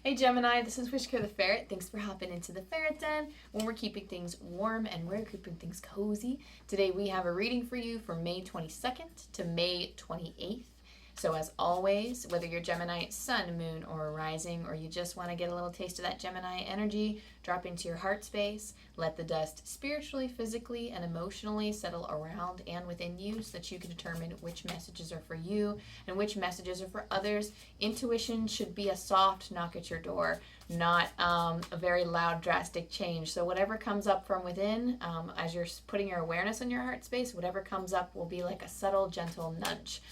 Hey Gemini, this is wishkotheferret. Thanks for hopping into the ferret den when we're keeping things warm and we're keeping things cozy. Today we have a reading for you from May 22nd to May 28th. So as always, whether you're Gemini sun, moon, or rising, or you just want to get a little taste of that Gemini energy, drop into your heart space, let the dust spiritually, physically, and emotionally settle around and within you so that you can determine which messages are for you and which messages are for others. Intuition should be a soft knock at your door, not a very loud, drastic change. So whatever comes up from within, as you're putting your awareness in your heart space, whatever comes up will be like a subtle, gentle nudge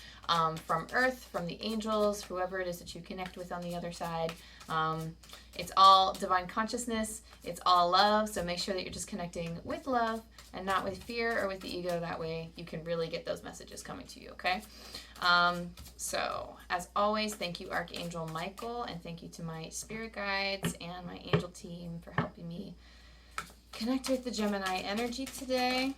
from Earth, from the angels, whoever it is that you connect with on the other side. It's all divine consciousness. It's all love. So make sure that you're just connecting with love and not with fear or with the ego. That way you can really get those messages coming to you, okay? So as always, thank you, Archangel Michael, and thank you to my spirit guides and my angel team for helping me connect with the Gemini energy today.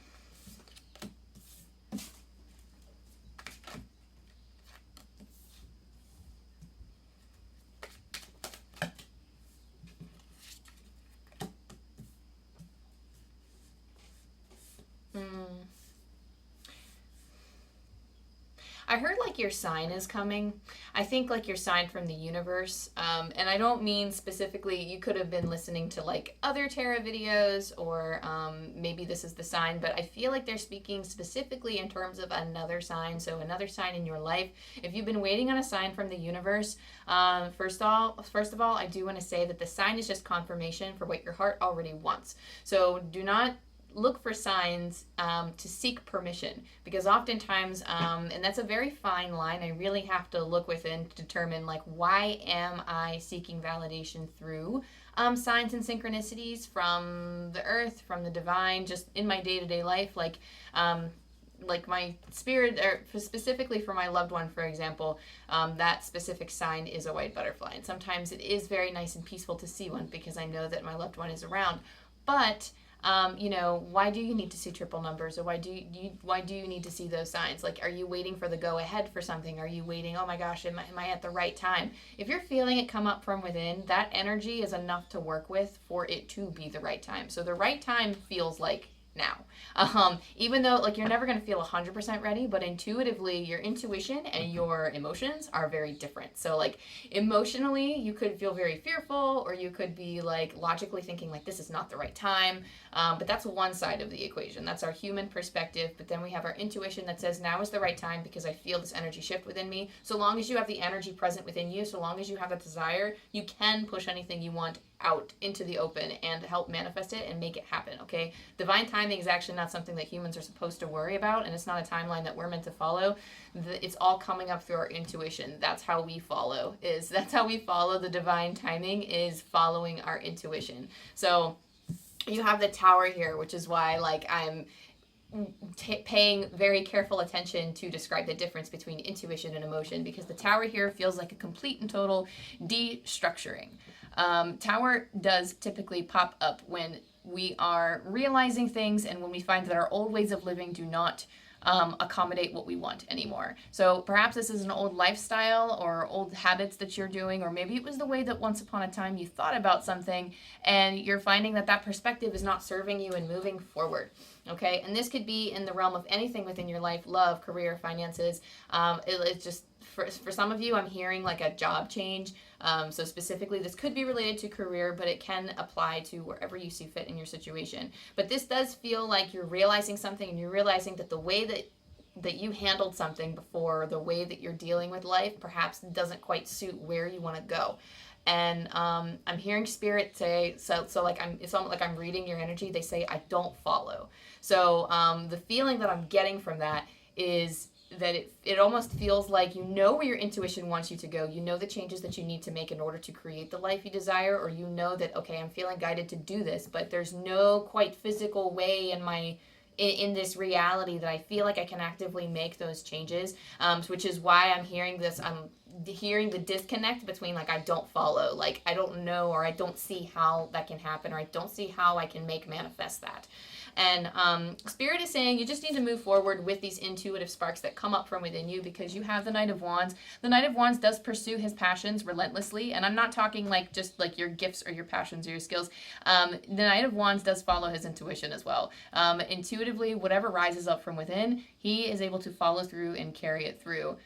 I heard like your sign is coming. I think like your sign from the universe. And I don't mean specifically, you could have been listening to like other tarot videos or maybe this is the sign, but I feel like they're speaking specifically in terms of another sign. So another sign in your life. If you've been waiting on a sign from the universe, first of all, I do want to say that the sign is just confirmation for what your heart already wants. So do not look for signs to seek permission, because oftentimes, and that's a very fine line, I really have to look within to determine like, why am I seeking validation through signs and synchronicities from the earth, from the divine, just in my day-to-day life, like my spirit, or specifically for my loved one, for example, that specific sign is a white butterfly, and sometimes it is very nice and peaceful to see one because I know that my loved one is around. But why do you need to see triple numbers, or why do you need to see those signs? Like, are you waiting for the go ahead for something? Are you waiting, oh my gosh, am I at the right time? If you're feeling it come up from within, that energy is enough to work with for it to be the right time. So the right time feels like now. Even though like you're never going to feel 100% ready, but intuitively your intuition and your emotions are very different. So like emotionally you could feel very fearful, or you could be like logically thinking like this is not the right time. But that's one side of the equation. That's our human perspective. But then we have our intuition that says now is the right time because I feel this energy shift within me. So long as you have the energy present within you, so long as you have that desire, you can push anything you want out into the open and help manifest it and make it happen, okay? Divine timing is actually not something that humans are supposed to worry about, and it's not a timeline that we're meant to follow. It's all coming up through our intuition. That's how we follow the divine timing, is following our intuition. So you have the Tower here, which is why like I'm paying very careful attention to describe the difference between intuition and emotion, because the Tower here feels like a complete and total destructuring. Tower does typically pop up when we are realizing things and when we find that our old ways of living do not accommodate what we want anymore. So perhaps this is an old lifestyle or old habits that you're doing, or maybe it was the way that once upon a time you thought about something and you're finding that that perspective is not serving you and moving forward. Okay, and this could be in the realm of anything within your life: love, career, finances. It's just for some of you, I'm hearing like a job change. So specifically, this could be related to career, but it can apply to wherever you see fit in your situation. But this does feel like you're realizing something, and you're realizing that the way that you handled something before, the way that you're dealing with life, perhaps doesn't quite suit where you want to go. And I'm hearing spirit say, so like it's almost like I'm reading your energy. They say, I don't follow. So the feeling that I'm getting from that is that it almost feels like you know where your intuition wants you to go. You know the changes that you need to make in order to create the life you desire, or you know that, okay, I'm feeling guided to do this, but there's no quite physical way in this reality that I feel like I can actively make those changes, which is why I'm hearing this. hearing the disconnect between like I don't follow, like I don't know, or I don't see how that can happen, or I don't see how I can make manifest that. And Spirit is saying you just need to move forward with these intuitive sparks that come up from within you, because you have the Knight of Wands. The Knight of Wands does pursue his passions relentlessly, and I'm not talking like just like your gifts or your passions or your skills. The Knight of Wands does follow his intuition as well. Intuitively, whatever rises up from within, he is able to follow through and carry it through.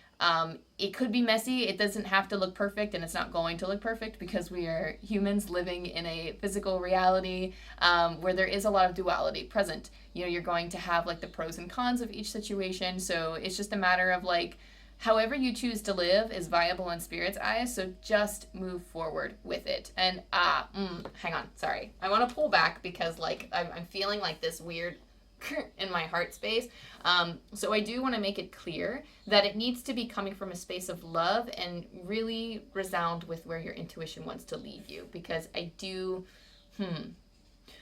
It could be messy. It doesn't have to look perfect, and it's not going to look perfect because we are humans living in a physical reality where there is a lot of duality present. You know, you're going to have like the pros and cons of each situation. So it's just a matter of like, however you choose to live is viable in Spirit's eyes. So just move forward with it. And hang on, sorry. I want to pull back because like I'm feeling like this weird in my heart space. So I do want to make it clear that it needs to be coming from a space of love and really resound with where your intuition wants to lead you, because I do,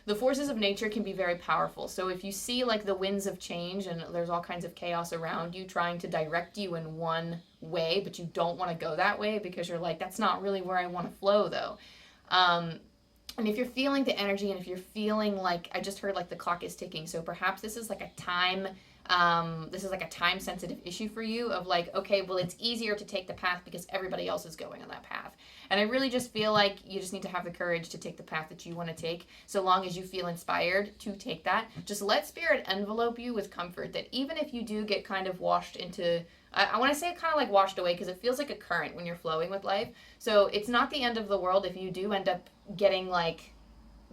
the forces of nature can be very powerful. So if you see like the winds of change and there's all kinds of chaos around you trying to direct you in one way, but you don't want to go that way because you're like, that's not really where I want to flow though. And if you're feeling the energy, and if you're feeling like, I just heard like the clock is ticking, so perhaps this is like a time, time sensitive issue for you of like, okay, well, it's easier to take the path because everybody else is going on that path. And I really just feel like you just need to have the courage to take the path that you want to take, so long as you feel inspired to take that. Just let Spirit envelope you with comfort that even if you do get kind of washed into, I want to say kind of like washed away, because it feels like a current when you're flowing with life. So it's not the end of the world if you do end up getting like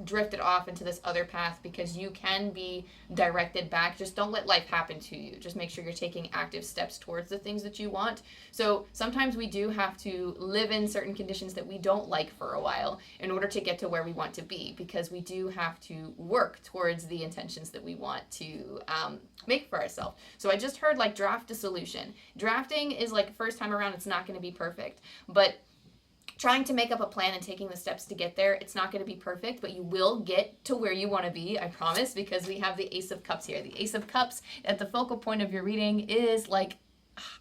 drifted off into this other path, because you can be directed back. Just don't let life happen to you. Just make sure you're taking active steps towards the things that you want. So sometimes we do have to live in certain conditions that we don't like for a while in order to get to where we want to be, because we do have to work towards the intentions that we want to make for ourselves. So I just heard like draft a solution. Drafting is like first time around, it's not going to be perfect, but trying to make up a plan and taking the steps to get there, it's not going to be perfect, but you will get to where you want to be, I promise, because we have the Ace of Cups here. The Ace of Cups at the focal point of your reading is like,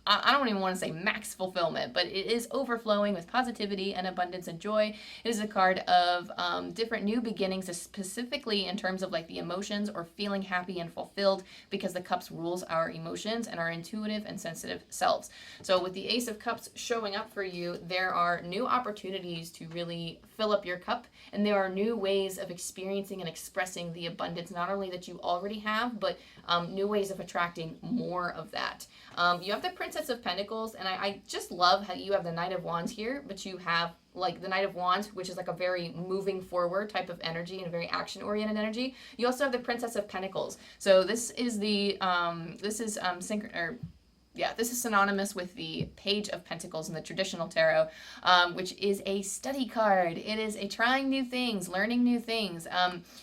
I don't even want to say max fulfillment, but it is overflowing with positivity and abundance and joy. It is a card of different new beginnings, specifically in terms of like the emotions or feeling happy and fulfilled, because the Cups rules our emotions and our intuitive and sensitive selves. So with the Ace of Cups showing up for you, there are new opportunities to really fill up your cup, and there are new ways of experiencing and expressing the abundance, not only that you already have, but new ways of attracting more of that. You have the Princess of Pentacles, and I just love how you have the Knight of Wands here, but you have like the Knight of Wands, which is like a very moving forward type of energy and a very action-oriented energy. You also have the Princess of Pentacles. So this is the this is synonymous with the Page of Pentacles in the traditional tarot, which is a study card. It is a trying new things, learning new things.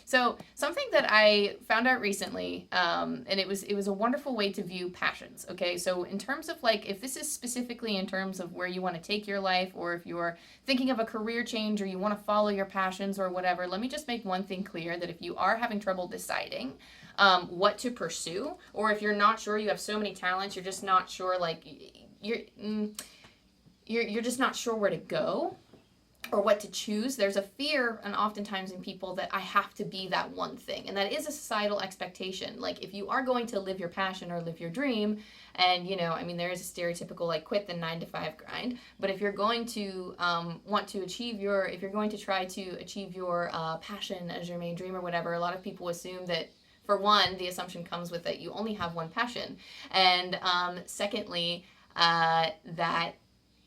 So something that I found out recently, and it was a wonderful way to view passions. Okay, so in terms of like, if this is specifically in terms of where you want to take your life, or if you're thinking of a career change, or you want to follow your passions or whatever, let me just make one thing clear, that if you are having trouble deciding what to pursue, or if you're not sure, you have so many talents, you're just not sure, like you're just not sure where to go or what to choose. There's a fear, and oftentimes in people, that I have to be that one thing, and that is a societal expectation. Like if you are going to live your passion or live your dream, and there is a stereotypical like quit the 9-to-5 grind, but if you're going to if you're going to try to achieve your passion as your main dream or whatever, a lot of people assume that, for one, the assumption comes with that you only have one passion, and secondly, that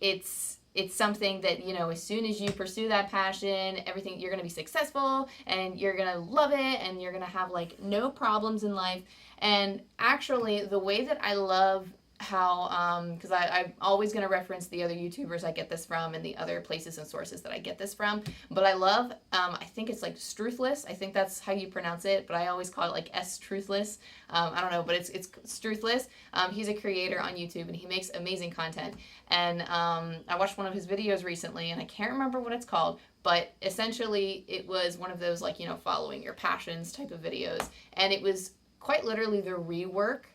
it's something that, as soon as you pursue that passion, everything, you're going to be successful and you're going to love it and you're going to have like no problems in life. And actually, the way that I love how, because I'm always going to reference the other YouTubers I get this from and the other places and sources that I get this from, but I love, I think it's like Struthless, I think that's how you pronounce it, but I always call it like S-Truthless, I don't know, but it's Struthless. He's a creator on YouTube and he makes amazing content, and I watched one of his videos recently, and I can't remember what it's called, but essentially it was one of those like, following your passions type of videos, and it was quite literally the rework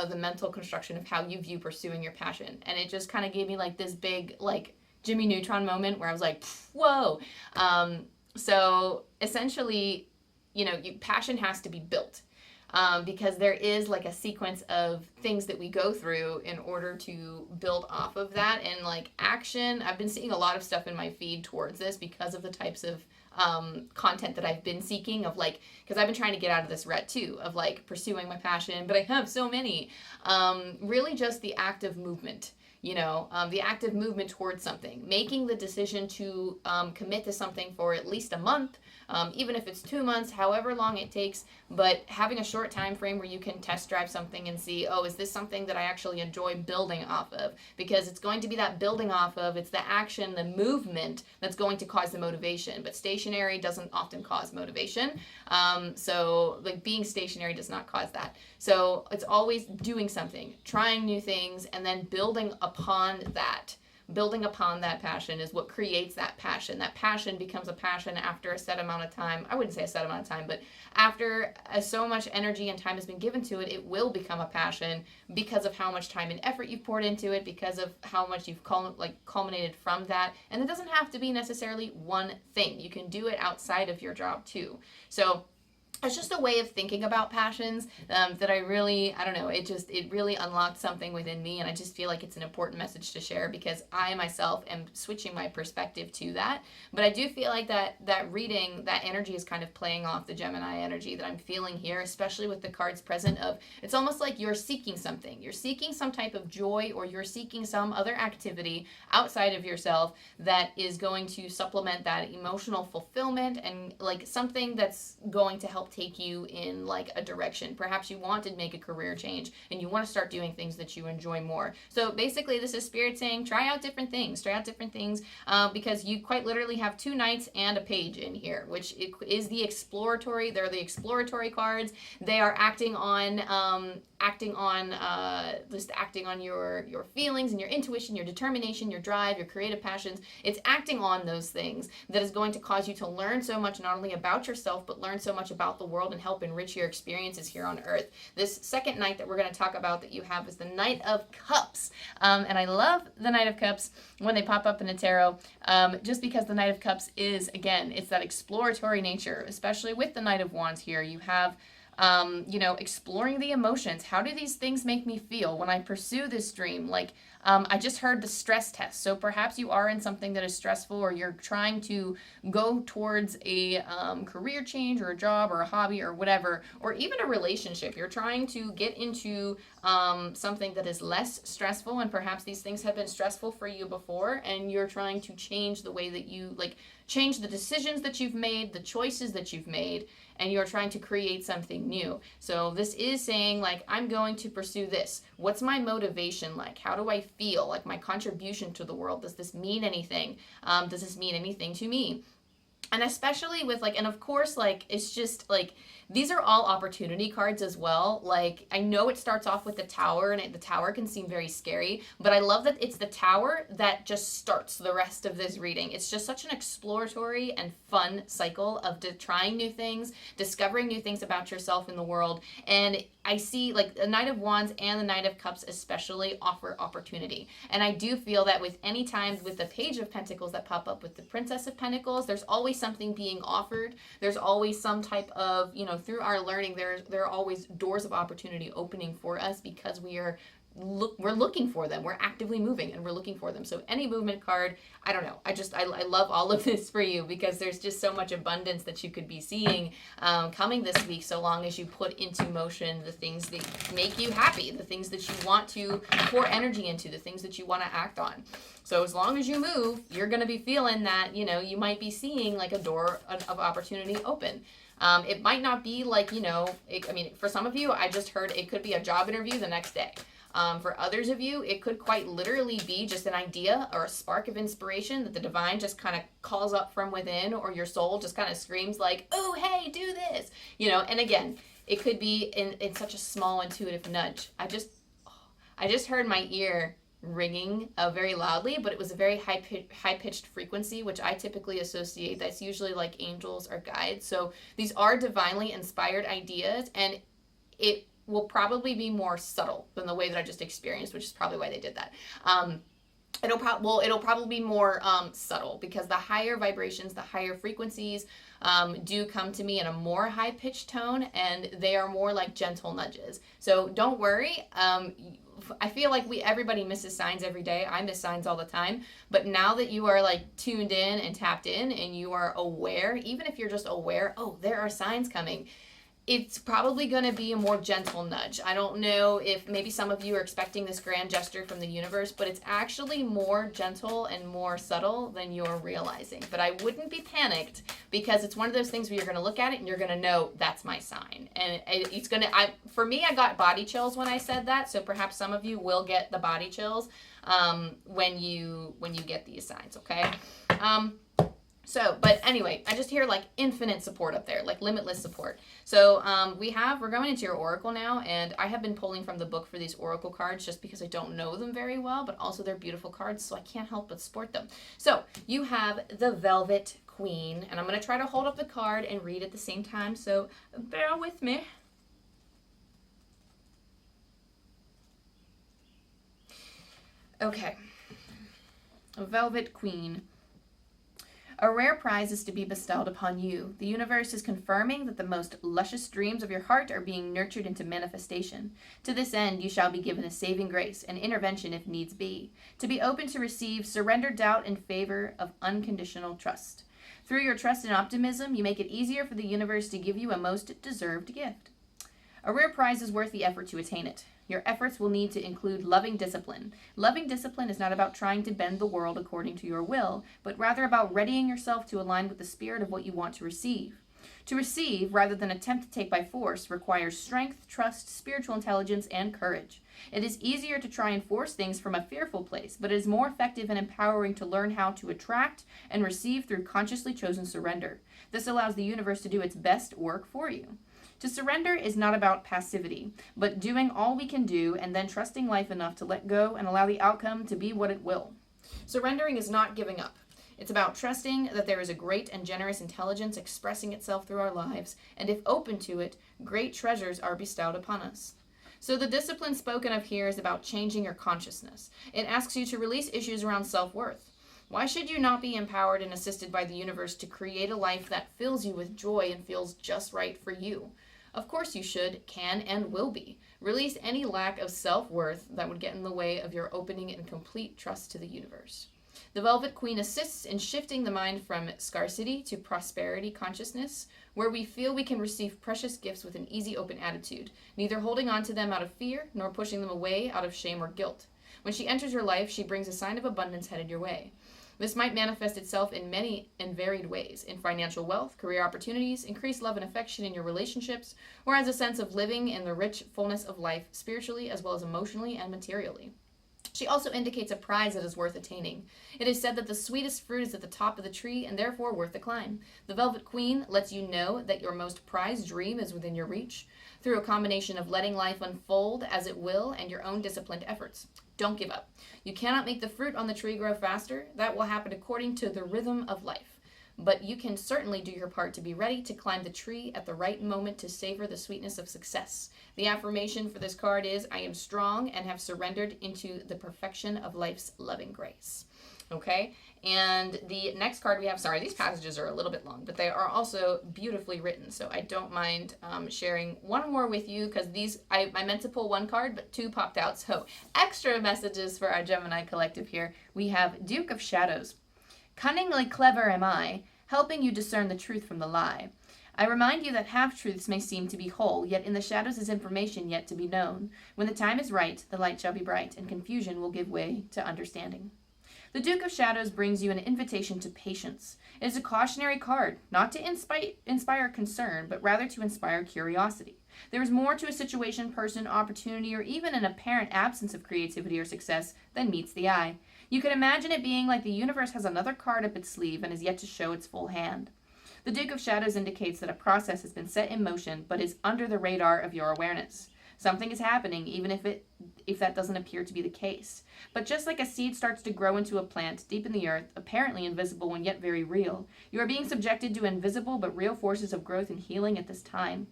the mental construction of how you view pursuing your passion. And it just kind of gave me like this big, like, Jimmy Neutron moment where I was like, whoa. So essentially, passion has to be built. Because there is like a sequence of things that we go through in order to build off of that. And like action, I've been seeing a lot of stuff in my feed towards this because of the types of content that I've been seeking of like, because I've been trying to get out of this rut too of like pursuing my passion, but I have so many. Really just the act of movement. The active movement towards something, making the decision to commit to something for at least a month, even if it's 2 months, however long it takes, but having a short time frame where you can test drive something and see, oh, is this something that I actually enjoy building off of? Because it's going to be that building off of, it's the action, the movement that's going to cause the motivation, but stationary doesn't often cause motivation. So like being stationary does not cause that. So it's always doing something, trying new things, and then building upon that. Building upon that passion is what creates that passion. That passion becomes a passion after a set amount of time. I wouldn't say a set amount of time, but after so much energy and time has been given to it, it will become a passion because of how much time and effort you've poured into it, because of how much you've culminated from that. And it doesn't have to be necessarily one thing. You can do it outside of your job too. So it's just a way of thinking about passions that I don't know, it really unlocked something within me, and I just feel like it's an important message to share because I myself am switching my perspective to that. But I do feel like that reading, that energy is kind of playing off the Gemini energy that I'm feeling here, especially with the cards present of, it's almost like you're seeking something. You're seeking some type of joy, or you're seeking some other activity outside of yourself that is going to supplement that emotional fulfillment and like something that's going to help take you in like a direction. Perhaps you want to make a career change and you want to start doing things that you enjoy more. So basically this is Spirit saying try out different things because you quite literally have 2 knights and a page in here, which is the exploratory. They're the exploratory cards. They are acting on your feelings and your intuition, your determination, your drive, your creative passions. It's acting on those things that is going to cause you to learn so much, not only about yourself, but learn so much about the world and help enrich your experiences here on Earth. This second knight that we're going to talk about that you have is the Knight of Cups. And I love the Knight of Cups when they pop up in a tarot, just because the Knight of Cups is, again, it's that exploratory nature, especially with the Knight of Wands here. You have exploring the emotions. How do these things make me feel when I pursue this dream? Like, I just heard the stress test. So perhaps you are in something that is stressful, or you're trying to go towards a career change or a job or a hobby or whatever, or even a relationship. You're trying to get into something that is less stressful, and perhaps these things have been stressful for you before, and you're trying to change the way that you, change the decisions that you've made, the choices that you've made, and you're trying to create something new. So this is saying, I'm going to pursue this. What's my motivation like? How do I feel? Like, my contribution to the world. Does this mean anything? Does this mean anything to me? And especially with, and of course, it's just, these are all opportunity cards as well. I know it starts off with the Tower, and the Tower can seem very scary, but I love that it's the Tower that just starts the rest of this reading. It's just such an exploratory and fun cycle of trying new things, discovering new things about yourself in the world, and I see, the Knight of Wands and the Knight of Cups especially offer opportunity. And I do feel that with any times with the Page of Pentacles that pop up with the Princess of Pentacles, there's always something being offered. There's always some type of, through our learning, there are always doors of opportunity opening for us because we're looking for them. We're actively moving and we're looking for them. So any movement card, I don't know. I love all of this for you because there's just so much abundance that you could be seeing coming this week, so long as you put into motion the things that make you happy, the things that you want to pour energy into, the things that you want to act on. So as long as you move, you're going to be feeling that, you might be seeing a door of opportunity open. It might not be for some of you, I just heard it could be a job interview the next day. For others of you, it could quite literally be just an idea or a spark of inspiration that the divine just kind of calls up from within, or your soul just kind of screams oh, hey, do this, and again, it could be in such a small intuitive nudge. I just heard my ear ringing very loudly, but it was a very high-pitched frequency, which I typically associate. That's usually angels or guides. So these are divinely inspired ideas, and will probably be more subtle than the way that I just experienced, which is probably why they did that. It'll probably be more subtle, because the higher vibrations, the higher frequencies do come to me in a more high-pitched tone, and they are more like gentle nudges. So don't worry. I feel like everybody misses signs every day. I miss signs all the time. But now that you are like tuned in and tapped in and you are aware, even if you're just aware, oh, there are signs coming, it's probably going to be a more gentle nudge. I don't know if maybe some of you are expecting this grand gesture from the universe, but it's actually more gentle and more subtle than you're realizing. But I wouldn't be panicked, because it's one of those things where you're going to look at it and you're going to know that's my sign. And it's going to, for me, I got body chills when I said that. So perhaps some of you will get the body chills when you get these signs, okay? So, but anyway, I just hear like infinite support up there, like limitless support. So we're going into your oracle now, and I have been pulling from the book for these oracle cards just because I don't know them very well, but also they're beautiful cards, so I can't help but sport them. So you have the Velvet Queen, and I'm going to try to hold up the card and read at the same time, so bear with me. Okay. Velvet Queen. A rare prize is to be bestowed upon you. The universe is confirming that the most luscious dreams of your heart are being nurtured into manifestation. To this end, you shall be given a saving grace, an intervention if needs be. To be open to receive, surrender doubt in favor of unconditional trust. Through your trust and optimism, you make it easier for the universe to give you a most deserved gift. A rare prize is worth the effort to attain it. Your efforts will need to include loving discipline. Loving discipline is not about trying to bend the world according to your will, but rather about readying yourself to align with the spirit of what you want to receive. To receive, rather than attempt to take by force, requires strength, trust, spiritual intelligence, and courage. It is easier to try and force things from a fearful place, but it is more effective and empowering to learn how to attract and receive through consciously chosen surrender. This allows the universe to do its best work for you. To surrender is not about passivity, but doing all we can do and then trusting life enough to let go and allow the outcome to be what it will. Surrendering is not giving up. It's about trusting that there is a great and generous intelligence expressing itself through our lives, and if open to it, great treasures are bestowed upon us. So the discipline spoken of here is about changing your consciousness. It asks you to release issues around self-worth. Why should you not be empowered and assisted by the universe to create a life that fills you with joy and feels just right for you? Of course you should, can, and will be. Release any lack of self-worth that would get in the way of your opening and complete trust to the universe. The Velvet Queen assists in shifting the mind from scarcity to prosperity consciousness, where we feel we can receive precious gifts with an easy, open attitude, neither holding on to them out of fear nor pushing them away out of shame or guilt. When she enters your life, she brings a sign of abundance headed your way. This might manifest itself in many and varied ways, in financial wealth, career opportunities, increased love and affection in your relationships, or as a sense of living in the rich fullness of life, spiritually as well as emotionally and materially. She also indicates a prize that is worth attaining. It is said that the sweetest fruit is at the top of the tree and therefore worth the climb. The Velvet Queen lets you know that your most prized dream is within your reach through a combination of letting life unfold as it will and your own disciplined efforts. Don't give up. You cannot make the fruit on the tree grow faster. That will happen according to the rhythm of life. But you can certainly do your part to be ready to climb the tree at the right moment to savor the sweetness of success. The affirmation for this card is, I am strong and have surrendered into the perfection of life's loving grace. Okay, and the next card we have, sorry, these passages are a little bit long, but they are also beautifully written, so I don't mind sharing one more with you, because these, I meant to pull one card, but two popped out, so extra messages for our Gemini collective here. We have Duke of Shadows. Cunningly clever am I, helping you discern the truth from the lie. I remind you that half-truths may seem to be whole, yet in the shadows is information yet to be known. When the time is right, the light shall be bright, and confusion will give way to understanding. The Duke of Shadows brings you an invitation to patience. It is a cautionary card, not to inspire concern, but rather to inspire curiosity. There is more to a situation, person, opportunity, or even an apparent absence of creativity or success than meets the eye. You can imagine it being like the universe has another card up its sleeve and is yet to show its full hand. The Duke of Shadows indicates that a process has been set in motion, but is under the radar of your awareness. Something is happening, even if that doesn't appear to be the case. But just like a seed starts to grow into a plant deep in the earth, apparently invisible and yet very real, you are being subjected to invisible but real forces of growth and healing at this time.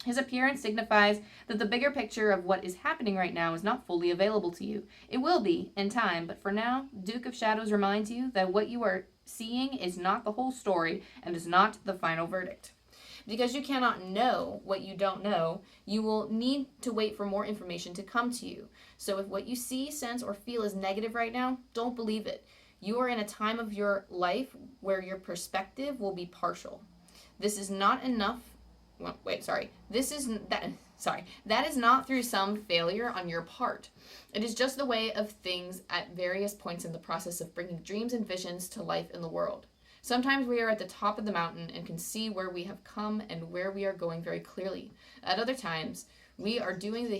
His appearance signifies that the bigger picture of what is happening right now is not fully available to you. It will be in time, but for now, Duke of Shadows reminds you that what you are seeing is not the whole story and is not the final verdict. Because you cannot know what you don't know, you will need to wait for more information to come to you. So if what you see, sense, or feel is negative right now, don't believe it. You are in a time of your life where your perspective will be partial. This is not enough. Well, that is not through some failure on your part. It is just the way of things at various points in the process of bringing dreams and visions to life in the world. Sometimes we are at the top of the mountain and can see where we have come and where we are going very clearly. At other times, we are doing the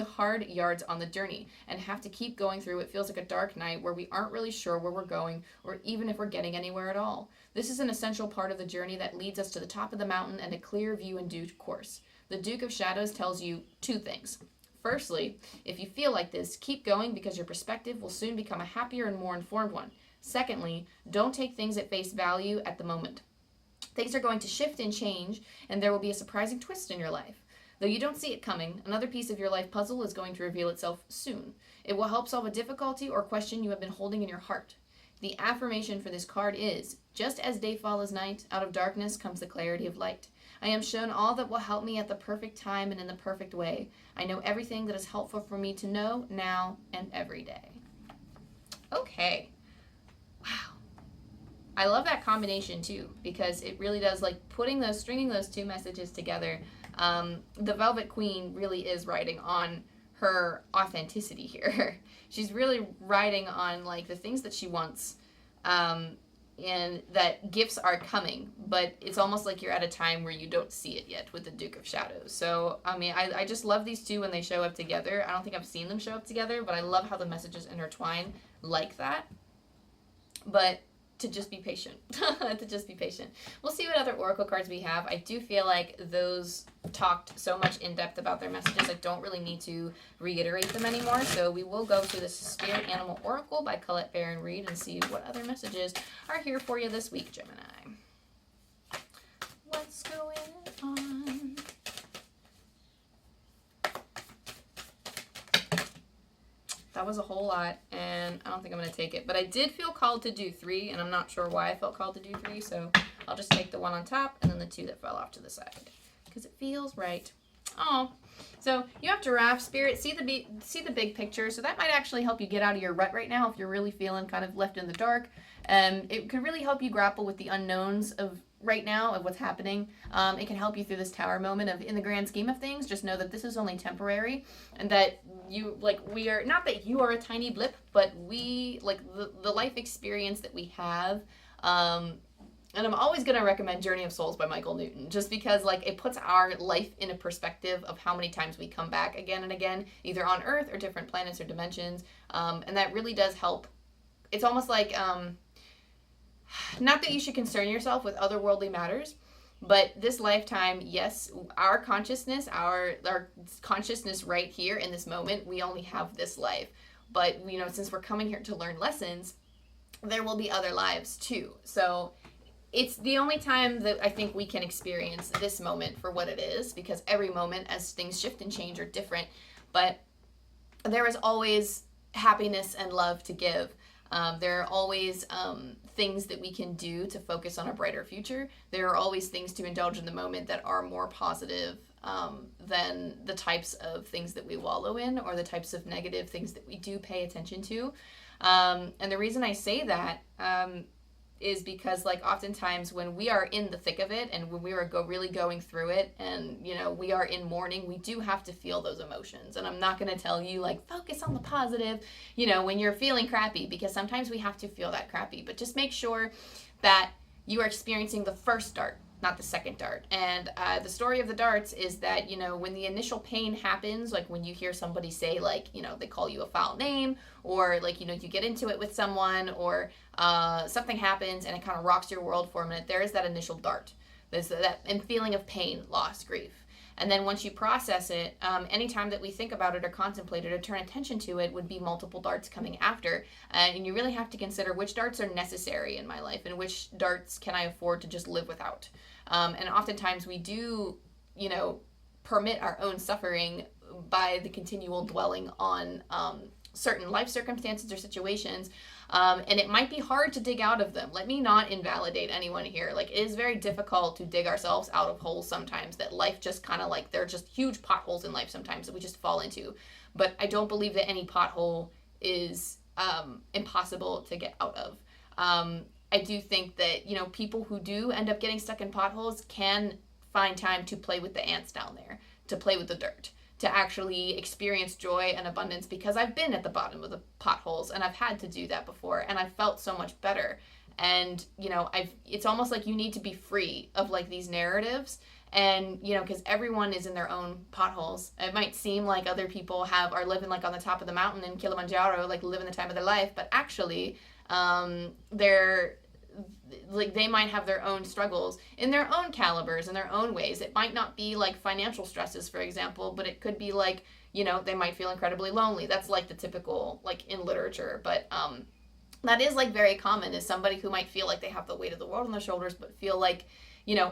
hard yards on the journey and have to keep going through what feels like a dark night where we aren't really sure where we're going or even if we're getting anywhere at all. This is an essential part of the journey that leads us to the top of the mountain and a clear view in due course. The Duke of Shadows tells you two things. Firstly, if you feel like this, keep going because your perspective will soon become a happier and more informed one. Secondly, don't take things at face value at the moment. Things are going to shift and change, and there will be a surprising twist in your life. Though you don't see it coming, another piece of your life puzzle is going to reveal itself soon. It will help solve a difficulty or question you have been holding in your heart. The affirmation for this card is, just as day follows night, out of darkness comes the clarity of light. I am shown all that will help me at the perfect time and in the perfect way. I know everything that is helpful for me to know now and every day. Okay. Wow. I love that combination too, because it really does, like, stringing those two messages together. The Velvet Queen really is riding on her authenticity here. She's really riding on, like, the things that she wants, and that gifts are coming, but it's almost like you're at a time where you don't see it yet with the Duke of Shadows. So, I mean, I just love these two when they show up together. I don't think I've seen them show up together, but I love how the messages intertwine like that. But to just be patient. We'll see what other oracle cards we have. I do feel like those talked so much in depth about their messages, I don't really need to reiterate them anymore. So we will go to the Spirit Animal Oracle by Colette, Baron-Reid and see what other messages are here for you this week, Gemini. What's going on? That was a whole lot, and I don't think I'm going to take it. But I did feel called to do 3, and I'm not sure why I felt called to do 3, so I'll just take the one on top and then the 2 that fell off to the side, because it feels right. Oh, so you have Giraffe Spirit. See the big picture, so that might actually help you get out of your rut right now if you're really feeling kind of left in the dark. It could really help you grapple with the unknowns of right now of what's happening. It can help you through this tower moment of, in the grand scheme of things, just know that this is only temporary, and that we are, not that you are a tiny blip, but we, like, the life experience that we have, and I'm always going to recommend Journey of Souls by Michael Newton, just because, like, it puts our life in a perspective of how many times we come back again and again, either on Earth or different planets or dimensions, and that really does help. It's almost like, not that you should concern yourself with otherworldly matters, but this lifetime, yes, our consciousness right here in this moment, we only have this life. But, since we're coming here to learn lessons, there will be other lives too. So it's the only time that I think we can experience this moment for what it is, because every moment as things shift and change are different. But there is always happiness and love to give. There are always things that we can do to focus on a brighter future. There are always things to indulge in the moment that are more positive than the types of things that we wallow in, or the types of negative things that we do pay attention to. And the reason I say that is because, like, oftentimes when we are in the thick of it and when we are really going through it and, we are in mourning, we do have to feel those emotions. And I'm not going to tell you, like, focus on the positive, when you're feeling crappy, because sometimes we have to feel that crappy. But just make sure that you are experiencing the first dart, not the second dart. And the story of the darts is that, when the initial pain happens, like when you hear somebody say, like, they call you a foul name, or, like, you get into it with someone, or something happens and it kind of rocks your world for a minute, there is that initial dart. There's that feeling of pain, loss, grief. And then once you process it, anytime that we think about it or contemplate it or turn attention to it would be multiple darts coming after. And you really have to consider which darts are necessary in my life and which darts can I afford to just live without. And oftentimes we do, permit our own suffering by the continual dwelling on certain life circumstances or situations. And it might be hard to dig out of them. Let me not invalidate anyone here. Like, it is very difficult to dig ourselves out of holes sometimes, that life just kind of like, there are just huge potholes in life sometimes that we just fall into. But I don't believe that any pothole is impossible to get out of. I do think that, people who do end up getting stuck in potholes can find time to play with the ants down there, to play with the dirt, to actually experience joy and abundance, because I've been at the bottom of the potholes and I've had to do that before and I've felt so much better. And, it's almost like you need to be free of like these narratives and, because everyone is in their own potholes. It might seem like other people are living like on the top of the mountain in Kilimanjaro, like living the time of their life, but actually, they might have their own struggles in their own calibers, in their own ways. It might not be like financial stresses, for example, but it could be like, they might feel incredibly lonely. That's like the typical, like in literature, but that is like very common, is somebody who might feel like they have the weight of the world on their shoulders, but feel like,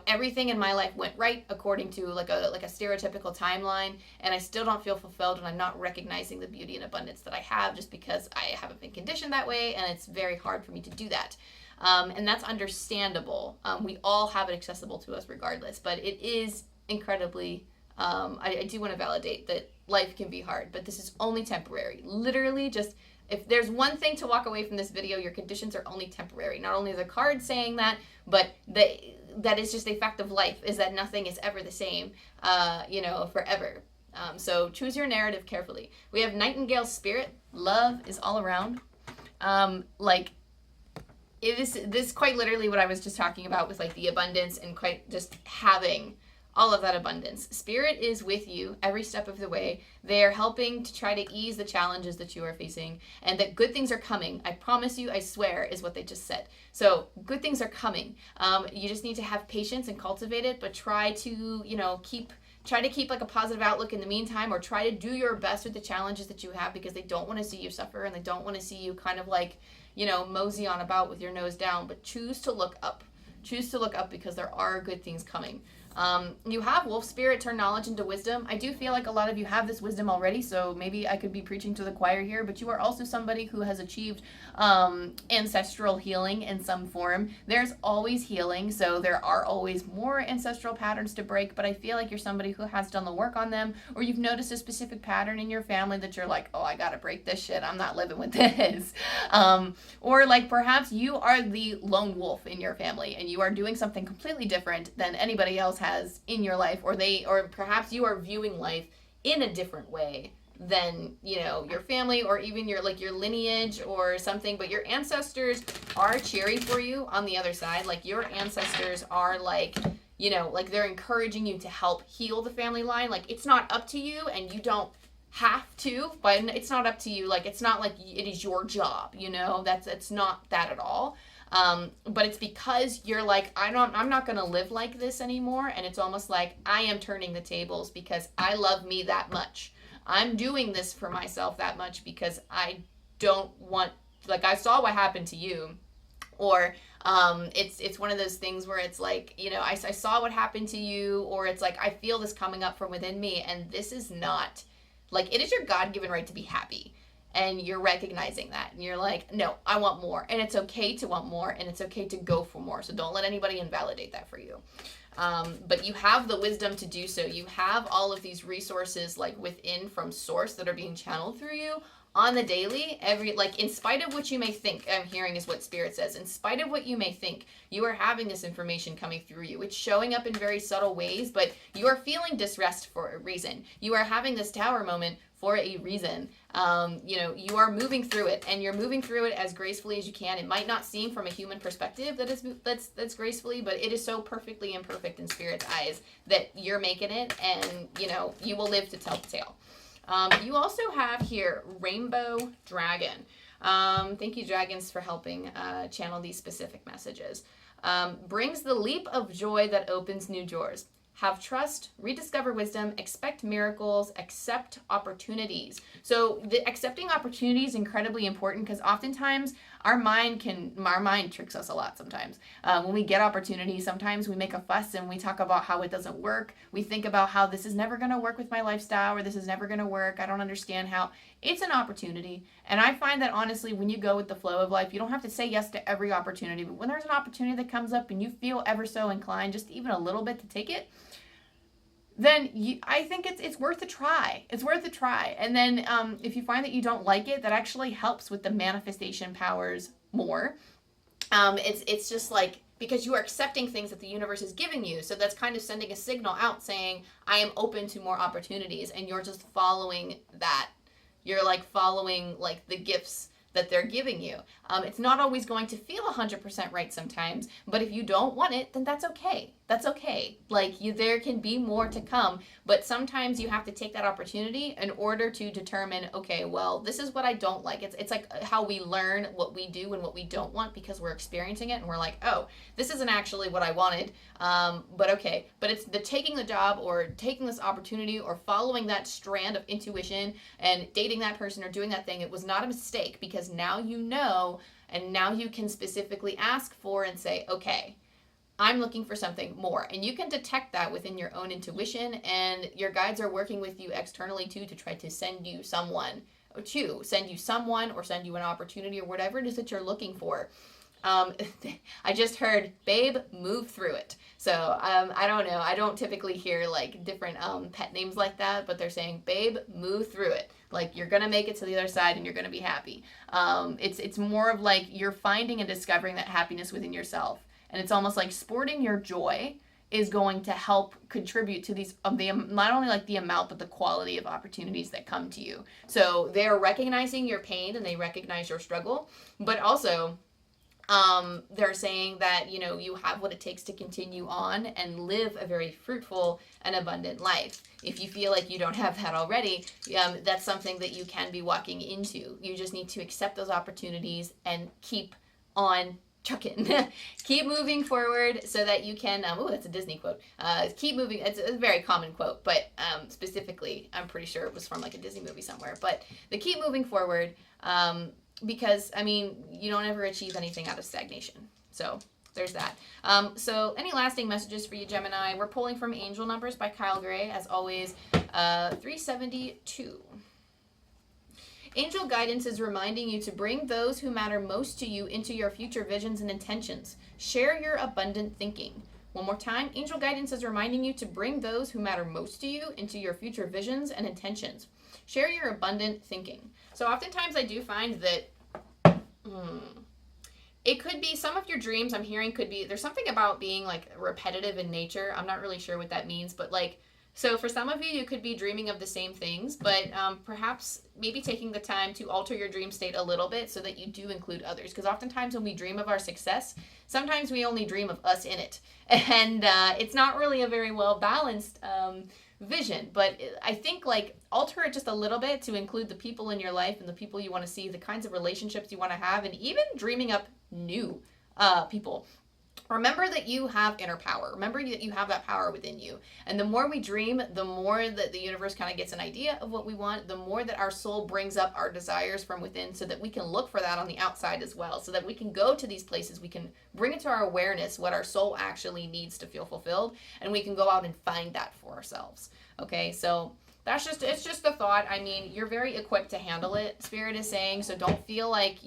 everything in my life went right according to like a stereotypical timeline, and I still don't feel fulfilled, and I'm not recognizing the beauty and abundance that I have just because I haven't been conditioned that way, and it's very hard for me to do that. And that's understandable. We all have it accessible to us regardless, but it is incredibly, I do want to validate that life can be hard, but this is only temporary. Literally, just, if there's one thing to walk away from this video, your conditions are only temporary. Not only are the cards saying that, but that is just a fact of life, is that nothing is ever the same, forever. So choose your narrative carefully. We have Nightingale Spirit. Love is all around. This quite literally what I was just talking about with like the abundance and quite just having all of that abundance. Spirit is with you every step of the way. They are helping to try to ease the challenges that you are facing, and that good things are coming. I promise you, I swear, is what they just said. So good things are coming. You just need to have patience and cultivate it, but try to, try to keep like a positive outlook in the meantime, or try to do your best with the challenges that you have, because they don't want to see you suffer, and they don't want to see you kind of like, mosey on about with your nose down. But choose to look up. Choose to look up, because there are good things coming. You have Wolf Spirit, turn knowledge into wisdom. I do feel like a lot of you have this wisdom already, so maybe I could be preaching to the choir here, but you are also somebody who has achieved ancestral healing in some form. There's always healing, so there are always more ancestral patterns to break, but I feel like you're somebody who has done the work on them, or you've noticed a specific pattern in your family that you're like, oh, I gotta break this shit, I'm not living with this. Or like perhaps you are the lone wolf in your family, and you are doing something completely different than anybody else has in your life, or perhaps you are viewing life in a different way than your family, or even your lineage or something. But your ancestors are cheering for you on the other side. Like, your ancestors are like they're encouraging you to help heal the family line. Like, it's not up to you, and you don't have to, but it's not up to you. Like, it's not like it is your job, it's not that at all. But it's because you're like, I'm not going to live like this anymore. And it's almost like I am turning the tables because I love me that much. I'm doing this for myself that much because I don't want, like, I saw what happened to you. Or it's one of those things where it's like, I saw what happened to you, or it's like, I feel this coming up from within me. And this is not, like, it is your God-given right to be happy. And you're recognizing that, and you're like, no, I want more. And it's okay to want more, and it's okay to go for more. So don't let anybody invalidate that for you. But you have the wisdom to do so. You have all of these resources like within from source that are being channeled through you on the daily, in spite of what you may think. I'm hearing is what Spirit says. In spite of what you may think, you are having this information coming through you. It's showing up in very subtle ways, but you are feeling distressed for a reason. You are having this tower moment for a reason. You are moving through it, and you're moving through it as gracefully as you can. It might not seem from a human perspective that's gracefully, but it is so perfectly imperfect in Spirit's eyes that you're making it, and you will live to tell the tale. You also have here Rainbow Dragon. Thank you, dragons, for helping channel these specific messages. Brings the leap of joy that opens new doors. have trust, rediscover wisdom, expect miracles, accept opportunities. So the accepting opportunities is incredibly important because oftentimes our mind tricks us a lot sometimes. When we get opportunities, sometimes we make a fuss and we talk about how it doesn't work. We think about how this is never going to work with my lifestyle, or this is never going to work. I don't understand how. It's an opportunity. And I find that honestly, when you go with the flow of life, you don't have to say yes to every opportunity. But when there's an opportunity that comes up and you feel ever so inclined, just even a little bit to take it, then I think it's worth a try. It's worth a try. And then if you find that you don't like it, that actually helps with the manifestation powers more. It's just like, because you are accepting things that the universe is giving you. So that's kind of sending a signal out saying, I am open to more opportunities. And you're just following that. You're like following like the gifts that they're giving you. It's not always going to feel 100% right sometimes, but if you don't want it, then that's okay. That's okay. Like there can be more to come, but sometimes you have to take that opportunity in order to determine, okay, well, this is what I don't like. It's like how we learn what we do and what we don't want because we're experiencing it and we're like, oh, this isn't actually what I wanted, but okay. But it's the taking the job or taking this opportunity or following that strand of intuition and dating that person or doing that thing. It was not a mistake because now you know, and now you can specifically ask for and say, okay, I'm looking for something more. And you can detect that within your own intuition, and your guides are working with you externally too to try to send you someone or send you an opportunity or whatever it is that you're looking for. I just heard, babe, move through it. So I don't know. I don't typically hear like different pet names like that, but they're saying, babe, move through it. Like you're going to make it to the other side and you're going to be happy. It's more of like you're finding and discovering that happiness within yourself. And it's almost like sporting your joy is going to help contribute to these, not only like the amount, but the quality of opportunities that come to you. So they're recognizing your pain and they recognize your struggle, but also they're saying that, you know, you have what it takes to continue on and live a very fruitful and abundant life. If you feel like you don't have that already, that's something that you can be walking into. You just need to accept those opportunities and keep on chucking. Keep moving forward so that you can, that's a Disney quote. Keep moving. It's a very common quote, but specifically, I'm pretty sure it was from like a Disney movie somewhere. But the keep moving forward, because, I mean, you don't ever achieve anything out of stagnation. So there's that. So any lasting messages for you, Gemini? We're pulling from Angel Numbers by Kyle Gray, as always, 372. Angel guidance is reminding you to bring those who matter most to you into your future visions and intentions. Share your abundant thinking. One more time, angel guidance is reminding you to bring those who matter most to you into your future visions and intentions. Share your abundant thinking. So oftentimes I do find that it could be some of your dreams I'm hearing could be, there's something about being like repetitive in nature. I'm not really sure what that means, but like, so for some of you, you could be dreaming of the same things, but perhaps maybe taking the time to alter your dream state a little bit so that you do include others. Because oftentimes when we dream of our success, sometimes we only dream of us in it. And it's not really a very well balanced vision. But I think like alter it just a little bit to include the people in your life and the people you want to see, the kinds of relationships you want to have, and even dreaming up new people. Remember that you have inner power. Remember that you have that power within you. And the more we dream, the more that the universe kind of gets an idea of what we want, the more that our soul brings up our desires from within so that we can look for that on the outside as well, so that we can go to these places, we can bring it to our awareness what our soul actually needs to feel fulfilled, and we can go out and find that for ourselves. Okay, so it's just the thought. I mean, you're very equipped to handle it, Spirit is saying, so don't feel like,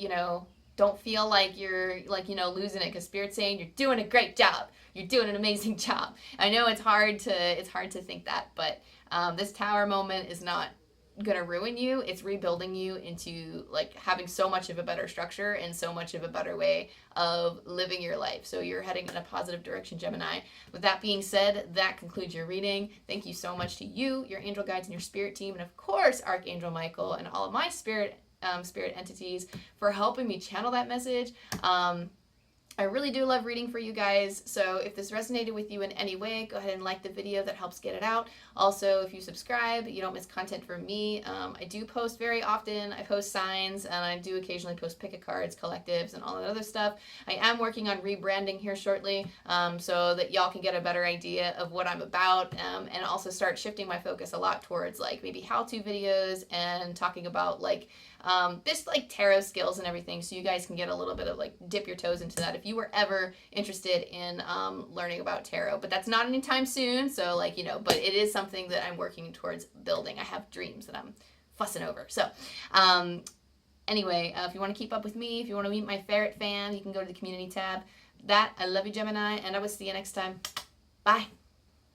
don't feel like you're like, losing it, because Spirit's saying you're doing a great job. You're doing an amazing job. I know it's hard to think that, but this tower moment is not going to ruin you. It's rebuilding you into like having so much of a better structure and so much of a better way of living your life. So you're heading in a positive direction, Gemini. With that being said, that concludes your reading. Thank you so much to you, your angel guides, and your spirit team, and of course, Archangel Michael and all of my spirit entities for helping me channel that message. I really do love reading for you guys, so if this resonated with you in any way, go ahead and like the video. That helps get it out. Also, if you subscribe, you don't miss content from me. I do post very often. I post signs, and I do occasionally post pick-a cards, collectives, and all that other stuff. I am working on rebranding here shortly, so that y'all can get a better idea of what I'm about, and also start shifting my focus a lot towards like maybe how-to videos and talking about like just like tarot skills and everything, so you guys can get a little bit of like dip your toes into that if you were ever interested in learning about tarot. But that's not anytime soon, so like, you know, but it is something that I'm working towards building. I have dreams that I'm fussing over. So anyway, if you want to keep up with me, if you want to meet my ferret fan, you can go to the community tab. I love you, Gemini, and I will see you next time. Bye.